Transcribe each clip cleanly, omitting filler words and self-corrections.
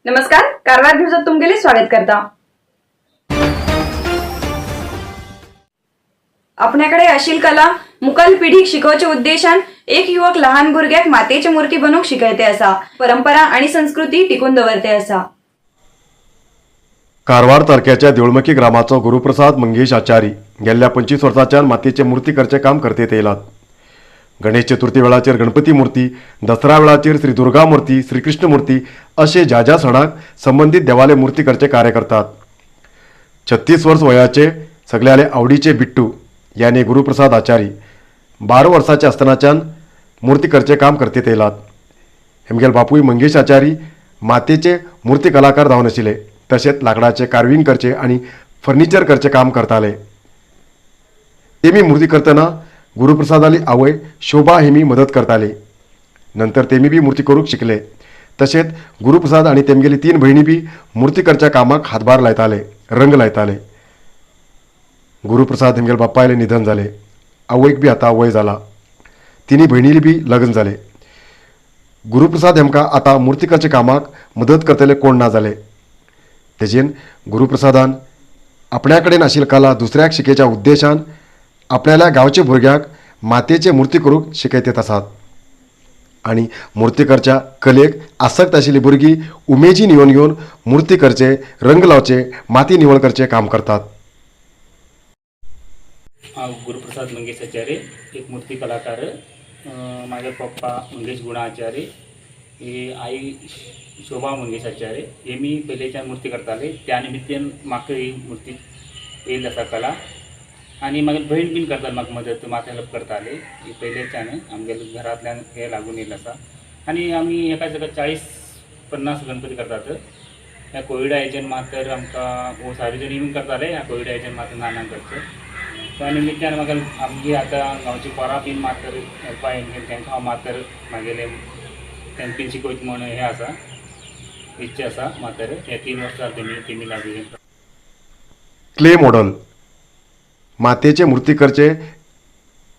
नमस्कार, कारवार न्यूजात तुमगेले स्वागत करता. आपल्याकडे आशिल कला मुखाल पिढीक शिकोवचे उद्देशान एक युवक लहान भुरग्याक मातेची मूर्ती बनवूक शिकयते असा. परंपरा आणि संस्कृती टिकून दवरते असा. कारवार तालुक्याच्या देवळमकी ग्रामाचो गुरुप्रसाद मंगेश आचारी गेल्या 25 वर्सांच्यान मातयेचे मूर्ती करचे काम करतेत येयलात. गणेश चतुर्थी वेळाचेर गणपती मूर्ती, दसरा वेळाचेर श्री दुर्गा मूर्ती, श्रीकृष्ण मूर्ती असे ज्या ज्या सणाक संबंधित देवालय मूर्ती करचे कार्य करतात. 36 वर्ष वयाचे सगळ्याले आवडीचे बिट्टू याने गुरुप्रसाद आचारी 12 वर्साचे असतानाच्यान मूर्ती करचे काम करतेत येयलात. हेमगेल बापूय मंगेश आचारी मातयेचे मूर्ती कलाकार जावन आशिल्ले. तसेच लाकडाचे कार्विंग करचे आणि फर्निचर करचे काम करताले. तेमी मूर्ती करतना गुरुप्रसादाली आवय शोभा हेमी मदत करताली. नंतर तेमी बी मूर्ती करूक शिकले. तसेच गुरुप्रसाद आणि तेमगेली 3 बहिणी बी मूर्ती करच्या कामाक हातभार लायताले, रंग लायताले. गुरुप्रसाद हेमगेल बाप्पायले निधन झाले. आवयक बी आता वय झाला. तिन्ही बहिणीली बी लग्न झाले. गुरुप्रसाद हेमका आता मूर्ती करच्या कामाक मदत करतले कोण ना झाले. तेजेन गुरुप्रसादान आपल्या कडेन आशिल्ली कला दुसऱ्याक शिकेच्या उद्देशान आपल्या गांवच्या भुरग्याक मातयेचे मूर्ती करूंक शिकयतात आसात. आणि मूर्ती करच्या कलेक आसक्त आशिल्ली भुरगीं उमेजीन येवन मूर्ती करचे, रंग लावचे, माती निवळ करचे काम करतात. हांव गुरुप्रसाद मंगेश आचार्य, एक मूर्ती कलाकार. माझे पप्पा मंगेश गुणा आचार्य, ही आई शोभा मंगेश आचार्य. हे मी पहिलेच्यान मूर्ती करताले. त्या निमित्तान म्हाका ही मूर्ती येयली आसा कला. आणि म्हागे बहीण बीन करता म्हाका मदत, म्हाका हेल्प करताले. ही पहिलेच्यान आमगेल्या घरांतल्यान हे लागून येयलें आसा. आणि आमी एका जाग्यार 40-50 गणपती करतात. ह्या कोविडा हेजेन मातर आमकां सारे जण येवन करताले. ह्या कोविडा हेजेन मातर ना करचे. त्या निमित्तान म्हाका आमची आतां गांवची पोरां बीन मातर हेल्पा येवन तांकां हांव मातर म्हागेलें तांकां बीन शिकोवचें म्हण हें आसा, इच्छा आसा मातर. हे 3 वर्सां तेमी लागून. क्ले मॉडल मातयेचे मूर्ती करचे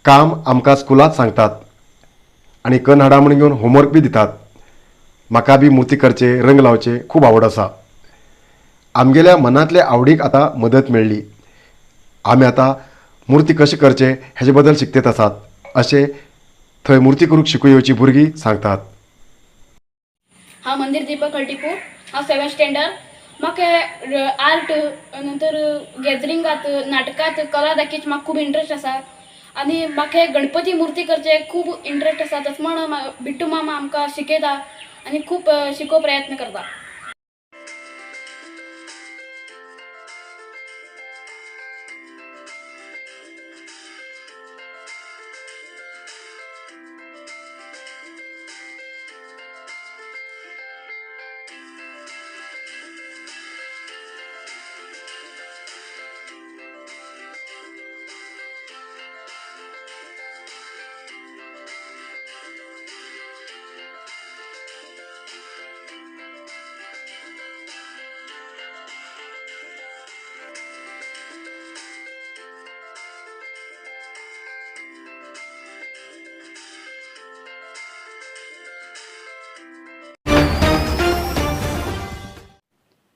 काम आमकां स्कुलांत सांगतात आणि कण हाडा म्हण घेवन होमवर्क बी दितात. म्हाका बी मूर्ती करचे, रंग लावचे खूब आवड आसा. आमगेल्या मनांतल्या आवडीक आतां मदत मेळ्ळी. आमी आतां मूर्ती कशें करचे हेजे बद्दल शिकतेत आसात अशें थंय मूर्ती करूंक शिकूं येवची भुरगीं सांगतात. हांव मंदिर दीपक कळटीपूर. हांव 7th स्टँडर्ड. म्हाका आर्ट नंतर गॅदरिंगात, नाटकात, कला दाखयची म्हाका खूब इंट्रस्ट आसा. आनी म्हाका गणपती मूर्ती करचे खूब इंट्रस्ट आसा. तस म्हण बिट्टू मामा आमकां शिकयता आनी खूब शिकोवप प्रयत्न करता.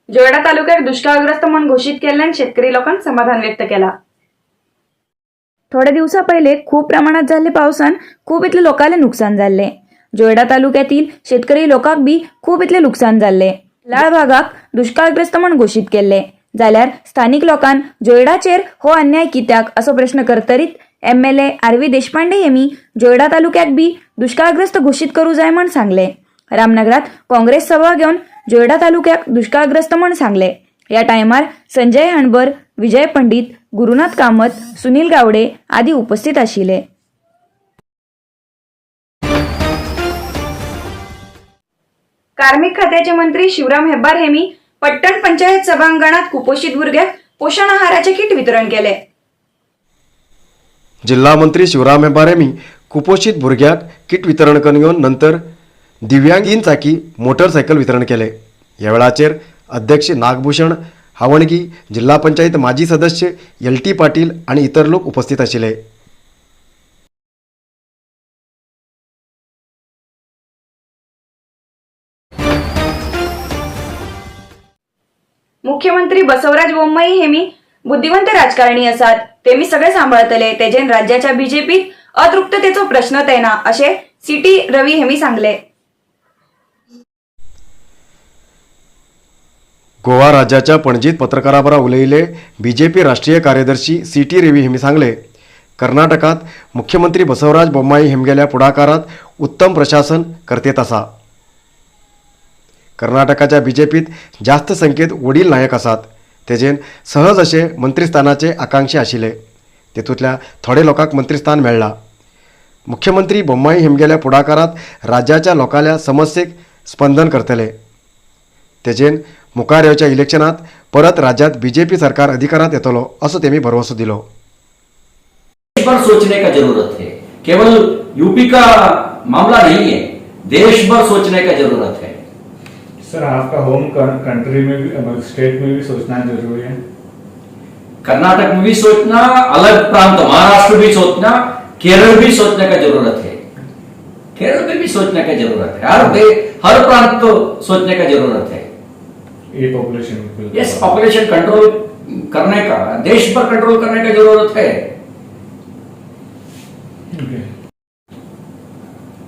जोयडा तालुक्यात दुष्काळग्रस्त म्हणून घोषित केल्यान शेतकरी लोकांनी समाधान व्यक्त केला. थोड्या दिवसा पहिले खूप प्रमाणात झाले पावसान खूप इतले लोकांले नुकसान झाले. जोयडा तालुक्यातील शेतकरी लोकांक बी खूप इतले नुकसान झाले. लाळ भागाक दुष्काळग्रस्त म्हणून घोषित केले जाल्यार स्थानिक लोकांन जोयडाचेर हो अन्याय कित्याक असो प्रश्न करतरीत MLA आरवी देशपांडे यांनी जोयडा तालुक्याक बी दुष्काळग्रस्त घोषित करू जाय म्हण सांगले. रामनगरात काँग्रेस सभा घेऊन जोयडा तालुक्याक दुष्काळग्रस्त म्हण सांगले. या टायमार संजय हणबर, विजय पंडित, गुरुनाथ कामत, सुनील गावडे आदी उपस्थित आशिले. कार्मिक खात्याचे मंत्री शिवराम हेब्बार हेमी पट्टण पंचायत सभांगणात कुपोषित भुरग्याक पोषण आहाराचे किट वितरण केले. जिल्हा मंत्री शिवराम हेब्बार हेमी कुपोषित भुरग्याक किट वितरण करून घेवन नंतर दिव्यांग 3 चाकी मोटरसायकल वितरण केले. ह्या वेळाचेर अध्यक्ष नागभूषण हावणगी, जिल्हा पंचायत माजी सदस्य LT पाटील आणि इतर लोक उपस्थित आशिले. मुख्यमंत्री बसवराज बोम्मई हेमी बुद्धिवंत राजकारणी आसात, तेमी सगळे सांभाळतले, तेजेन राज्याच्या बीजेपीत अतृप्ततेचो प्रश्नच येना अशें सीटी रवी हेमी सांगले. गोवा राज्याच्या पणजीत पत्रकारां बरोबर उलयले बीजेपी राष्ट्रीय कार्यदर्शी सीटी रवी हेमी सांगले, कर्नाटकात मुख्यमंत्री बसवराज बोम्माई हेमगेल्या पुढाकारात उत्तम प्रशासन करतेत आसा. कर्नाटकाच्या बीजेपीत जास्त संख्येत वडील नायक आसात, तेजेन सहज अशे मंत्रीस्थानाचे आकांक्षी आशिल्ले, तेतूंतल्या थोडे लोकांक मंत्रीस्थान मेळ्ळां. मुख्यमंत्री बोम्माई हेमगेल्या पुढाकारात राज्याच्या लोकांच्या समस्येक स्पंदन करतले, तेजेन मुखार येवच्या इलेक्शनात परत राज्यात बीजेपी सरकार अधिकारात येतलो असो तेमी भरवसो दिलो. देश भर सोचने का जरूरत है, केवल यूपी का मामला नहीं है, देश भर सोचने का जरूरत है. सर, आपका होम कंट्री में भी, स्टेट में भी सोचना जरूरी है. कर्नाटक में भी सोचना, अलग प्रांत महाराष्ट्र भी सोचना, केरल भी सोचने का जरूरत है. केरल में भी सोचने का जरूरत है. हर प्रांत को सोचने का जरूरत है. ये पॉपुलेशन, यस, पॉपुलेशन कंट्रोल करने का, देश पर कंट्रोल करने का जरूरत है.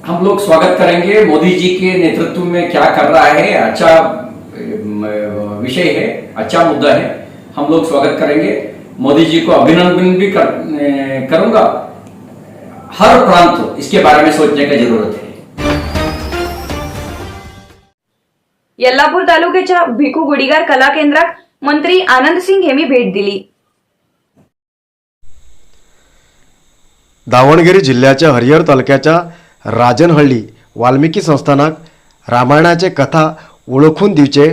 हम लोग स्वागत करेंगे मोदी जी के नेतृत्व में क्या कर रहा है. अच्छा विषय है, अच्छा मुद्दा है. हम लोग स्वागत करेंगे. मोदी जी को अभिनंदन भी करूंगा. हर प्रांत इसके बारे में सोचने की जरूरत है. यल्लापूर तालुक्याच्या भिकू गुडीगार कला केंद्रात मंत्री आनंद सिंग हेमी भेट दिली. दावणगिरी जिल्ह्याच्या हरिहर तालुक्याच्या राजनहळ्ळी वाल्मिकी संस्थानाक रामायणाचे कथा ओळखून दिवचे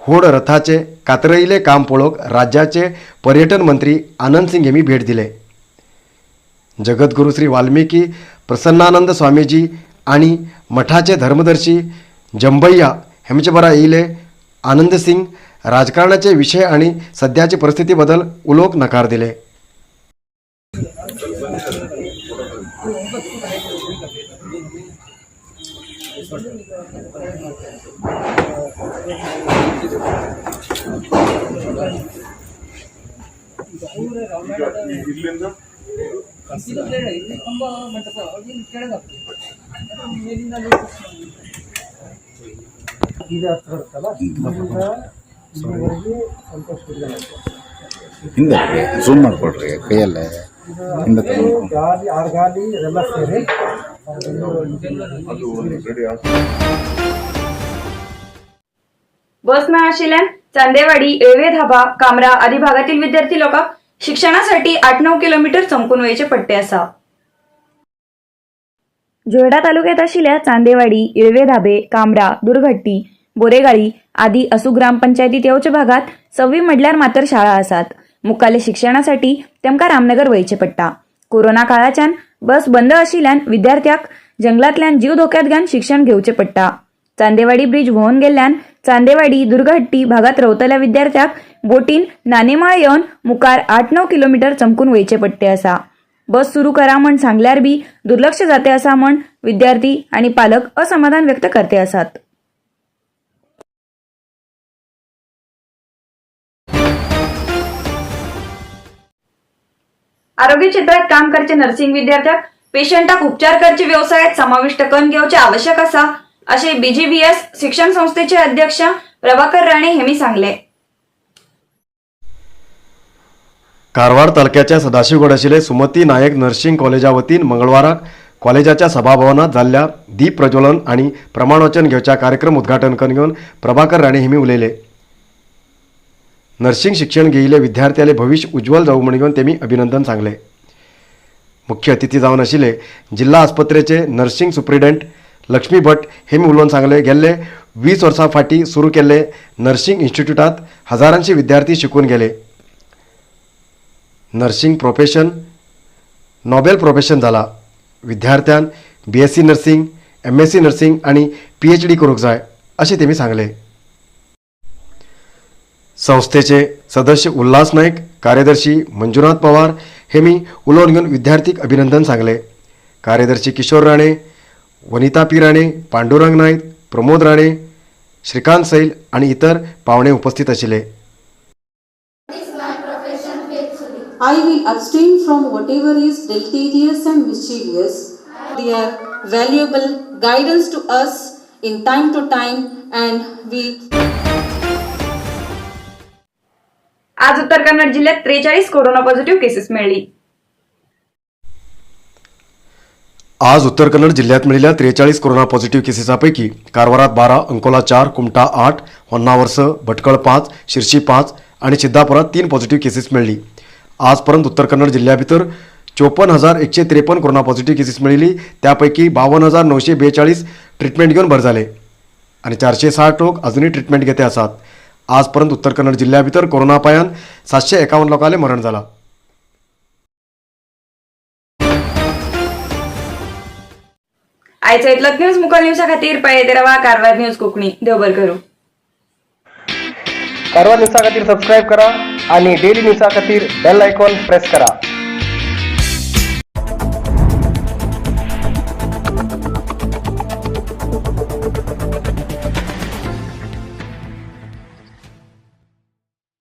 होड रथाचे कातरइले काम पळोवक राज्याचे पर्यटन मंत्री आनंद सिंग हेमी भेट दिले. जगद्गुरू श्री वाल्मिकी प्रसन्नानंद स्वामीजी आणि मठाचे धर्मदर्शी जंबैया हेमचे बरा येयले. आनंद सिंग राजकारणाचे विषय आणि सध्याची परिस्थिती बद्दल उलोवंक नकार दिले. ಹಿಂದೆ ಝೂಮ್ ಮಾಡಿಕೊಡ್ರಿ ಕೈಯಲ್ಲೇ ಹಿಂದೆ बस न आशिल्ल्यान चांदेवाडी, येळवे धाबा, कामरा आदी भागातील विद्यार्थी लोकांक शिक्षणासाठी 8-9 किलोमीटर चमकून वयचे पडटे आसा. जोयडा तालुक्यात आशिल्ल्या चांदेवाडी, येळवे धाबे, कामरा, दुर्घट्टी, बोरेगाळी आदी असू ग्रामपंचायतीत येवच्या भागात 6वी मडल्यार मात्र शाळा आसात. मुखाल्ले शिक्षणासाठी तेमकां रामनगर वयचे पडटा. कोरोना काळाच्यान बस बंद आशिल्ल्यान विद्यार्थ्यांक जंगलांतल्यान जीव धोक्यात घालून शिक्षण घेवचे पडटा. चांदेवाडी ब्रिज व्हांवन गेल्ल्यान चांदेवाडी, दुर्घट्टी भागात रावतल्या विद्यार्थ्यांक बोटीन नानेमाळ येवन मुखार 8-9 किलोमीटर चमकून वयचे पडटे आसा. बस सुरू करा म्हण सांगल्यार बी दुर्लक्ष जाते आसा म्हण विद्यार्थी आणि पालक असमाधान व्यक्त करते आसात. आरोग्य क्षेत्रात काम करचे नर्सिंग विद्यार्थ्यांक पेशंटाक उपचार करचे व्यवसायात समाविष्ट करून घेवचे आवश्यक आसा असे BGVS शिक्षण संस्थेचे अध्यक्ष प्रभाकर राणे हेमी सांगले. कारवार तालुक्याच्या सदाशिवगड आशिल्ले सुमती नायक नर्सिंग कॉलेजा वतीन मंगळवाराक कॉलेजाच्या सभाभवनात जाल्ल्या दीप प्रज्वलन आणि प्रमाणवचन घेवच्या कार्यक्रम उद्घाटन करून घेवन प्रभाकर राणे हेमी उलयले. नर्सिंग शिक्षण घेयिल्ले विद्यार्थ्याले भविष्य उज्ज्वल जावं म्हण घेवन तेमी अभिनंदन सांगले. मुख्य अतिथी जावन आशिल्ले जिल्हा आस्पत्रेचे नर्सिंग सुप्रिडंट लक्ष्मी भट हेमी उलोवन सांगले, गेल्ले 20 वर्सां फाटीं सुरू केल्ले नर्सिंग इन्स्टिट्यूटात हजारांचे विद्यार्थी शिकून गेले. नर्सिंग प्रोफेशन नोबेल प्रोफेशन जाला. विद्यार्थ्यान BSc नर्सिंग, MSc नर्सिंग आणि PhD करूंक जाय अशें तेमी सांगले. संस्थेचे सदस्य उल्हास नाईक, कार्यदर्शी मंजुनाथ पवार हेमी उलोवन घेवन विद्यार्थीक अभिनंदन सांगले. कार्यदर्शी किशोर राणे, वनिता पी राणे, पांडुरंग नाईक, प्रमोद राणे, श्रीकांत सैल आणि इतर पावणे उपस्थित आशिल्ले. I will abstain from whatever is deleterious and mischievous. They are valuable guidance to us in time to time, and we. आज उत्तर कन्नड जिल्ह्यात 43 कोरोना पॉझिटिव्ह केसेस मिळाली. आज उत्तर कन्नड जिल्ह्यात मिळालेल्या 43 कोरोना पॉझिटिव्ह केसेसपैकी कारवारात 12, अंकोला 4, कुमटा 8, होन्नावर 6, भटकळ 5, शिर्शी 5 आणि सिद्धापुरात 3 पॉझिटिव्ह केसेस मिळली. आजपर्यंत उत्तर कन्नड जिल्ह्या भितर 54,153 कोरोना पॉझिटिव्ह केसेस मिळाली. त्यापैकी 52,942 ट्रीटमेंट घेऊन बरे झाले आणि 406 लोक अजूनही ट्रीटमेंट घेते आसात. आजपर्यंत उत्तर कन्नड जिल्ह्या भितर कोरोना पायान 751 लोकांले मरण झाला. आयच्या इतलं न्यूज मुखेल न्यूजा खातीर पळयत रावा कारवार न्यूज कोंकणी. देव बरें करूं. कारवार न्यूजा खातीर सबस्क्राईब करा आणि डेली न्यूजा खातीर बेल आयकॉन प्रेस करा.